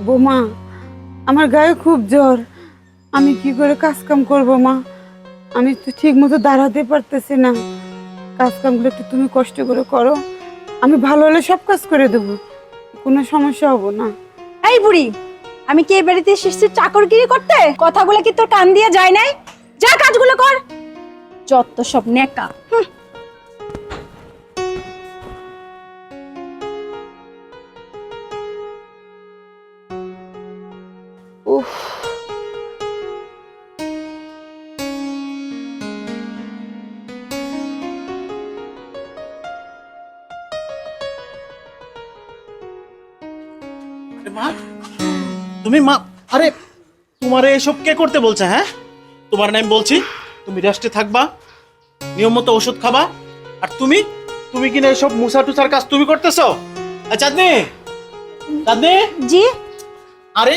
বৌমা, আমার গায়ে খুব জ্বর। আমি কি করে কাজ কাম করবো মা? আমি তো ঠিক মতো দাঁড়াতে পারতেছি না। কাজ কামগুলো একটু তুমি কষ্ট করে করো, আমি ভালো হলে সব কাজ করে দেবো, কোনো সমস্যা হবো না। এই বুড়ি, আমি কি এই বাড়িতে এসেছি চাকরগিরি করতে? কথাগুলো কি তোর কান দিয়ে যায় নাই? যা কাজগুলো কর, যত সব নেকা। উফ, মা, তুমি মা, আরে তোমারে এসব কে করতে বলছে? হ্যাঁ, তোমার নাম বলছি, তুমি রেস্টে থাকবা, নিয়ম মতো ওষুধ খাবা। আর তুমি তুমি কিনা এসব মুসা টুসার কাজ তুমি করতেছো? চাঁদনি, চাঁদনি, জি। আরে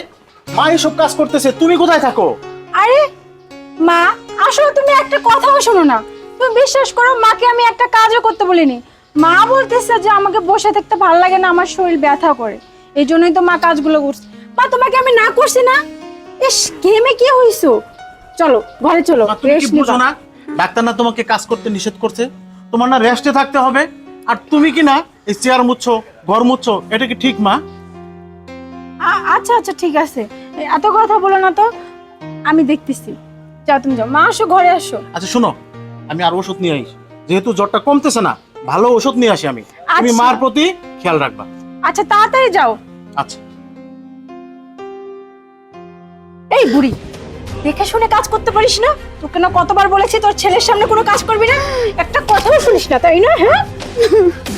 মা এসব কাজ করতেছে, তুমি কোথায় থাকো? আরে মা, আসলে তুমি একটা কথাও শোনো না। তুমি বিশ্বাস করো, মাকে আমি একটা কাজও করতে বলিনি। মা বলতেছে যে আমাকে বসে থাকতে ভালো লাগে না, আমার শরীর ব্যথা করে, এই জন্যই তো মা কাজগুলো করছে। মা, তোমাকে আমি না করছি না? ইস, ঘেমে কি হইছো? চলো ঘরে চলো, মা, তুমি কি রেস্ট বুঝো নিবা। না? ডাক্তার না তোমাকে কাজ করতে নিষেধ করছে? তোমার না রেস্টে থাকতে হবে, আর তুমি কি না এই চেয়ার মুছছো, ঘর মুছছো, এটা কি ঠিক মা? আচ্ছা আচ্ছা, ঠিক আছে, এত কথা বলো না তো, আমি দেখতেছি। যাও তুমি যাও, মা আসো, ঘরে আসো। আচ্ছা শোনো, আমি আর ওষুধ নিয়ে আসি, যেহেতু জ্বরটা কমতেছে না, ভালো ওষুধ নিয়ে আসি আমি। তুমি আচ্ছা। মার প্রতি খেয়াল রাখবা। আচ্ছা, তাড়াতাড়ি যাও। আচ্ছা। এই বুড়ি, দেখে শুনে কাজ করতে পারিস না? তোকে না কতবার বলেছি তোর ছেলের সামনে কোনো কাজ করবি না, একটা কথাও শুনিস না, তাই না? হ্যাঁ,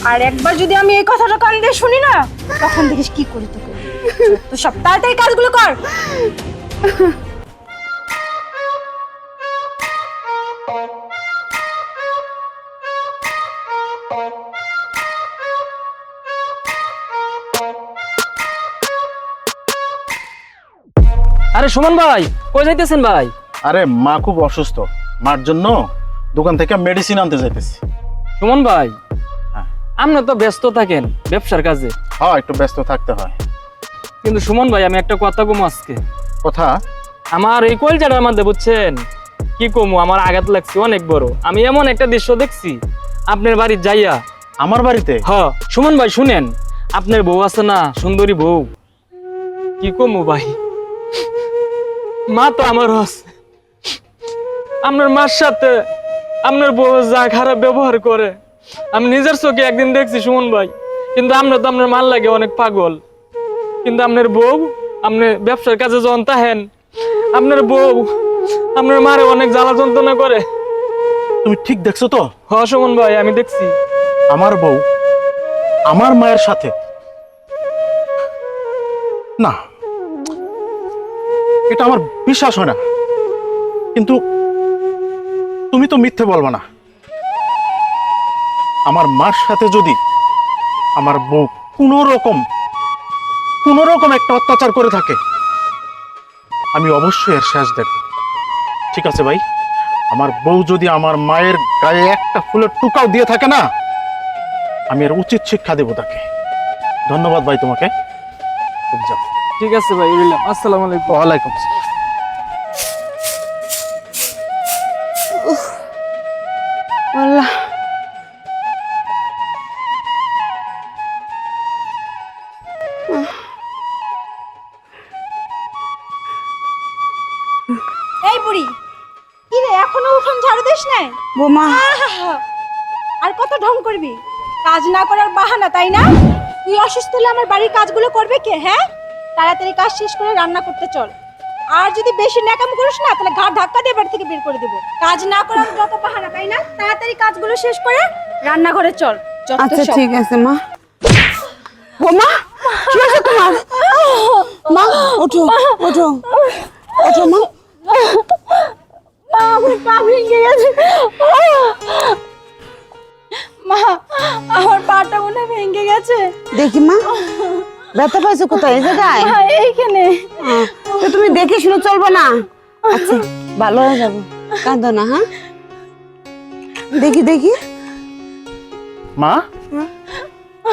আর একবার যদি আমি এই কথাটা কান দিয়ে শুনি না, তখন দেখিস কি করি তোকে। তো সব তাড়াতাড়ি কাজগুলো কর। আরে সুমন ভাই, কই যাইতেছেন ভাই? আরে মা খুব অসুস্থ, মার জন্য দোকান থেকে মেডিসিন আনতে যাইতেছি। সুমন ভাই, হ্যাঁ। আপনি তো ব্যস্ত থাকেন ব্যবসার কাজে, হ্যাঁ, একটু ব্যস্ত থাকতে হয়। কিন্তু সুমন ভাই আমি একটা কথা কমু আজকে। কথা? আমার এই কলজাটার মধ্যে বুঝছেন কি কমু, আমার আঘাত লাগছে অনেক বড়। আমি এমন একটা দৃশ্য দেখছি আপনার বাড়ি যাইয়া। আমার বাড়িতে? হ সুমন ভাই শুনেন, আপনার বউ আছে না, সুন্দরী বউ, কি কমু ভাই, মা তো আমার আছে। আপনার মার সাথে আপনার বউ যা খারাপ ব্যবহার করে আমি নিজের চোখে একদিন দেখছি সুমন ভাই। কিন্তু আমরা তো আপনার মাল লাগে অনেক পাগল, কিন্তু আপনার বউ, আপনি ব্যবসার কাজে যখন তাহেন, আপনার বউ আপনার মারে অনেক জ্বালা যন্ত্রণা করে। তুমি ঠিক দেখছো তো? হ সুমন ভাই, আমি দেখছি। আমার বউ আমার মায়ের সাথে? না, এটা আমার বিশ্বাস হয় না। কিন্তু তুমি তো মিথ্যে বলবা না। আমার মার সাথে যদি আমার বউ কোনো রকম একটা অত্যাচার করে থাকে, আমি অবশ্যই এর শেষ দেখব। ঠিক আছে ভাই, আমার বউ যদি আমার মায়ের গায়ে একটা ফুলের টুকাও দিয়ে থাকে না, আমি এর উচিত শিক্ষা দেব তাকে। ধন্যবাদ ভাই তোমাকে, তুমি যাও। ঠিক আছে ভাই, রইলাম। আসসালামু আলাইকুম। ওয়ালাইকুম আসসালাম। আল্লাহ, এই বুড়ি, কি রে, এখনো উঠোন ঝাড়ু দিস নাই? বৌমা, আহা! আর কত ঢং করবি? কাজ না করার বাহানা, তাই না? তুই অসুস্থ হলে আমার বাড়ির কাজগুলো করবে কে? হ্যাঁ, তাড়াতাড়ি কাজ শেষ করে রান্না করতে চল। আর যদি বেশি ন্যাকাম করিস না, তাহলে ঘাট ধাক্কা দিয়ে বাড়ি থেকে বের করে দেবো। কাজ না করার যত বাহানা, তাই না? তাড়াতাড়ি কাজগুলো শেষ করে রান্নাঘরে চল। যত আচ্ছা সব। ঠিক আছে মা। বৌমা, কি হয়েছে তোমার? মা, ওঠো ওঠো ওঠো মা। মা, আমার পা ভেঙে গেছে। মা, আমার পাটা মনে হয় ভেঙে গেছে। দেখি মা, ব্যথা পাইছো কোথায়? এই জায়গায়? মা, এইখানে। তো তুমি দেখে শুনে চলবো না? আচ্ছা, ভালো হয়ে যাবো, কাঁদো না। হ্যাঁ, দেখি দেখি। মা,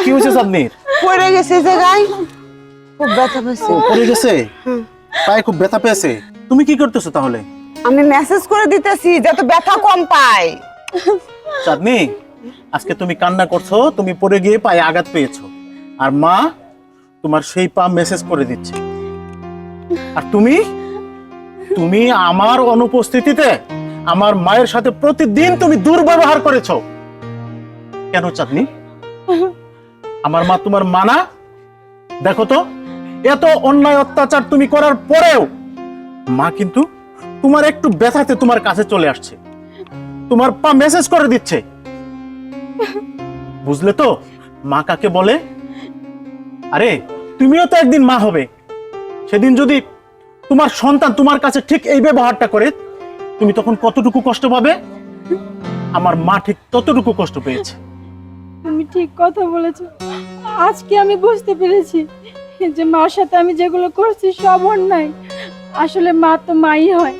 কি হয়েছে চাঁদনির? পড়ে গেছে এই জায়গায়। খুব ব্যথা পেয়েছে। পড়ে গেছে, পায়ে খুব ব্যথা পেয়েছে। তুমি কি করতেছো তাহলে? আমি মেসেজ করে দিতেছি যাতে ব্যথা কম পায়। চাঁদনি, আজকে তুমি কান্না করছো, তুমি পড়ে গিয়ে পায়ে আঘাত পেয়েছো, আর মা তোমার সেই পা মেসেজ করে দিচ্ছে। আর তুমি তুমি আমার অনুপস্থিতিতে আমার মায়ের সাথে প্রতিদিন তুমি দুর্ব্যবহার করেছো। কেন চাঁদনি? আমার মা তোমার মানা? দেখো তো, এত অন্যায় অত্যাচার তুমি করার পরেও মা কিন্তু তোমার একটু ব্যথাতে তোমার কাছে চলে আসছে, তোমার পা মেসেজ করে দিচ্ছে। বুঝলে তো মা কাকে বলে? আরে তুমিও তো একদিন মা হবে, সেদিন যদি তোমার সন্তান তোমার কাছে ঠিক এই ব্যবহারটা করে, তুমি তখন কতটুকু কষ্ট পাবে? আমার মা ঠিক ততটুকু কষ্ট পেয়েছে। তুমি ঠিক কথা বলেছো। আজকে আমি বুঝতে পেরেছি যে মার সাথে আমি যেগুলো করছি সব অন্যায়। আসলে মা তো মাই হয়।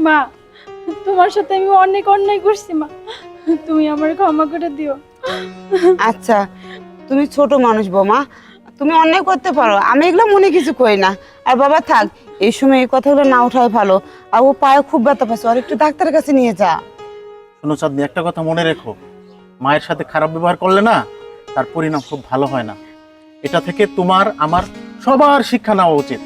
মা, তোমার সাথে আমি অনেক অন্যায় করছি মা, তুমি আমার ক্ষমা করে দিও। আচ্ছা, তুমি ছোট মানুষ বৌমা, তুমি অন্যায় করতে পারো, আমি এগুলো মনে কিছু করি না। আর বাবা থাক, এই সময় এই কথাগুলো না ওঠাই ভালো। আর ও পায়ে খুব ব্যথা পাচ্ছে, আর একটু ডাক্তারের কাছে নিয়ে যা। শোনো চাঁদনি, একটা কথা মনে রেখো, মায়ের সাথে খারাপ ব্যবহার করলে না তার পরিণাম খুব ভালো হয় না। এটা থেকে তোমার আমার সবার শিক্ষা নেওয়া উচিত।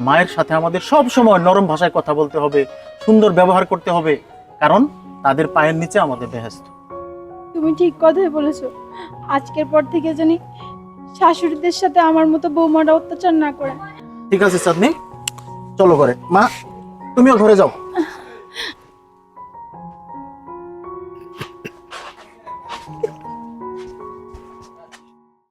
মায়ের সাথে আমাদের সব সময় নরম ভাষায় কথা বলতে হবে, সুন্দর ব্যবহার করতে হবে, কারণ তাদের পায়ের নিচে আমাদের বেহেশত। তুমি ঠিক কথাই বলেছো। আজকের পর থেকে জানি শাশুড়িদের সাথে আমার মতো বৌমারা অত্যাচার না করে। ঠিক আছে চাঁদনি, চলো ঘরে। মা, তুমিও ঘরে যাও।